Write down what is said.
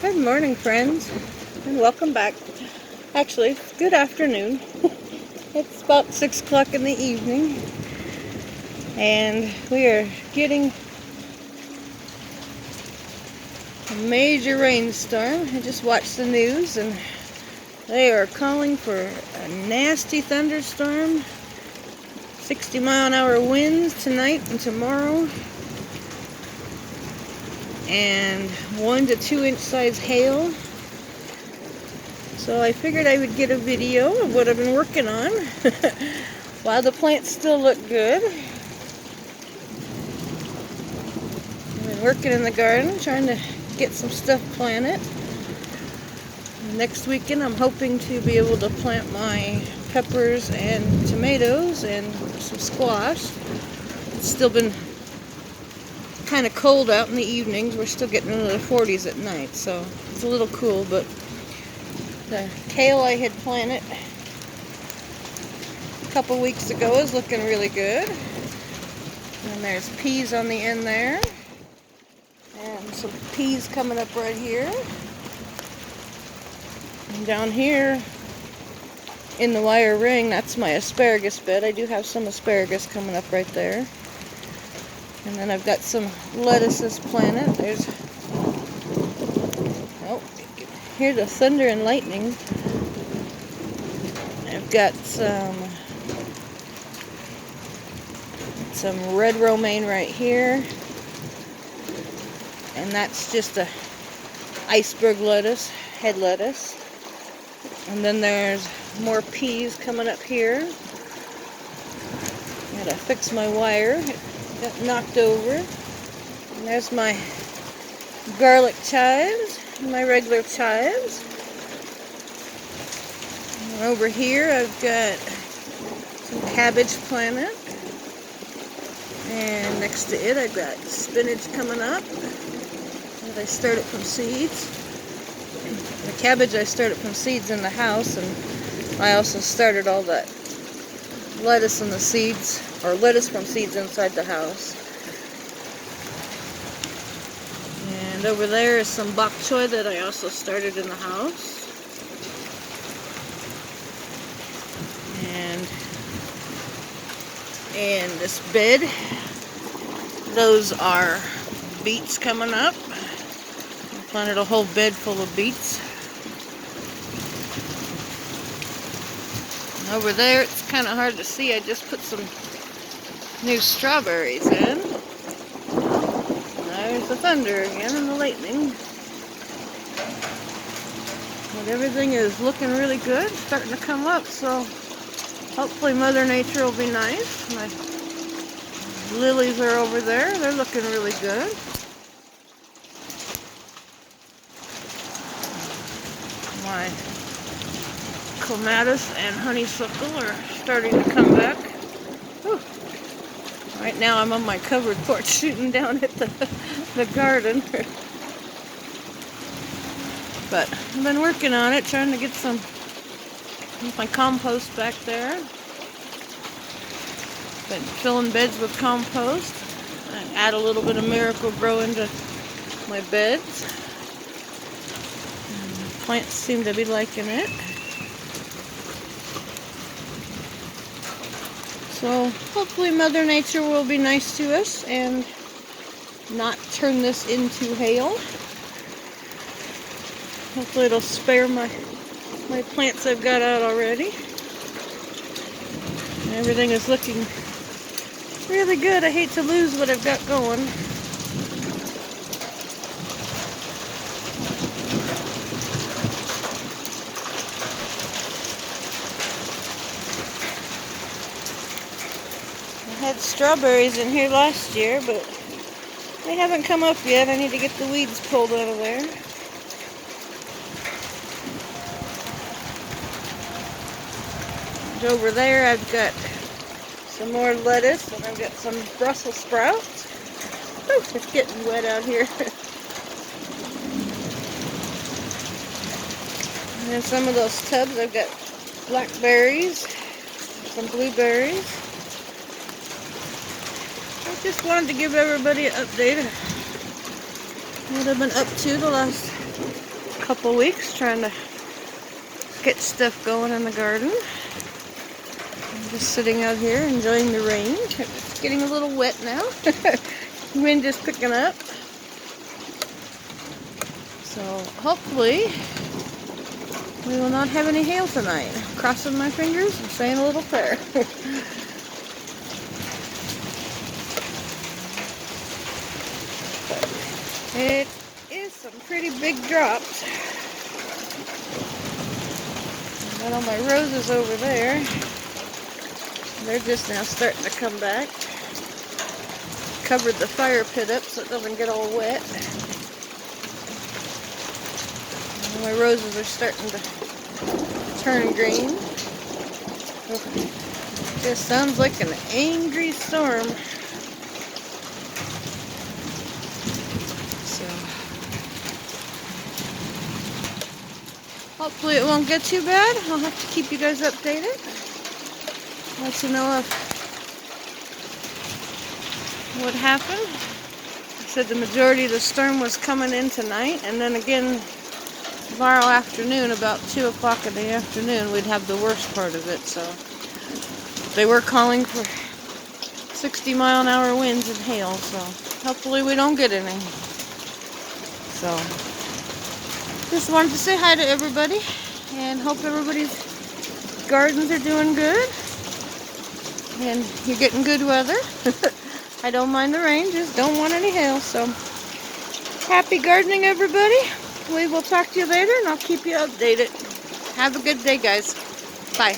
Good morning, friends, and welcome back. Actually, good afternoon. It's about 6 o'clock in the evening, and we are getting a major rainstorm. I just watched the news, and they are calling for a nasty thunderstorm, 60-mile-an-hour winds tonight and tomorrow, and 1 to 2 inch size hail. So I figured I would get a video of what I've been working on while the plants still look good. I've been working in the garden, trying to get some stuff planted. Next weekend I'm hoping to be able to plant my peppers and tomatoes and some squash. It's still been kind of cold out in the evenings. We're still getting into the 40s at night, so it's a little cool, but the kale I had planted a couple weeks ago is looking really good. And there's peas on the end there. And some peas coming up right here. And down here in the wire ring, that's my asparagus bed. I do have some asparagus coming up right there. And then I've got some lettuces planted. There's, oh, hear the thunder and lightning. I've got some red romaine right here. And that's just a iceberg lettuce, head lettuce. And then there's more peas coming up here. Gotta fix my wire. It got knocked over. And there's my garlic chives, my regular chives. And over here I've got some cabbage planted. And next to it I've got spinach coming up. And I started from seeds. The cabbage I started from seeds in the house, and I also started all that lettuce and the seeds, or lettuce from seeds inside the house. And over there is some bok choy that I also started in the house. And in this bed, those are beets coming up. I planted a whole bed full of beets. And over there, it's kind of hard to see. I just put some new strawberries in. There's the thunder again and the lightning. But everything is looking really good, starting to come up, so hopefully Mother Nature will be nice. My lilies are over there. They're looking really good. My clematis and honeysuckle are starting to come back. Whew. Right now I'm on my covered porch shooting down at the garden. But I've been working on it, trying to get my compost back there. Been filling beds with compost. I add a little bit of Miracle-Gro into my beds. And the plants seem to be liking it. So hopefully Mother Nature will be nice to us and not turn this into hail. Hopefully it'll spare my plants I've got out already. And everything is looking really good. I hate to lose what I've got going. I had strawberries in here last year, but they haven't come up yet. I need to get the weeds pulled out of there. And over there I've got some more lettuce, and I've got some Brussels sprouts. Whew, it's getting wet out here. And in some of those tubs I've got blackberries, some blueberries. I just wanted to give everybody an update of what I've been up to the last couple weeks trying to get stuff going in the garden. I'm just sitting out here enjoying the rain. It's getting a little wet now. Wind is picking up. So hopefully we will not have any hail tonight. Crossing my fingers and saying a little prayer. It is some pretty big drops. Got all my roses over there. They're just now starting to come back. Covered the fire pit up so it doesn't get all wet. And my roses are starting to turn green. Just sounds like an angry storm. So hopefully it won't get too bad. I'll have to keep you guys updated. Let you know if what happened. I said the majority of the storm was coming in tonight, and then again tomorrow afternoon, about 2 o'clock in the afternoon, we'd have the worst part of it. So they were calling for 60-mile-an-hour winds and hail, so hopefully we don't get any. So just wanted to say hi to everybody and hope everybody's gardens are doing good and you're getting good weather. I don't mind the rain, just don't want any hail. So happy gardening, everybody. We will talk to you later and I'll keep you updated. Have a good day, guys. Bye.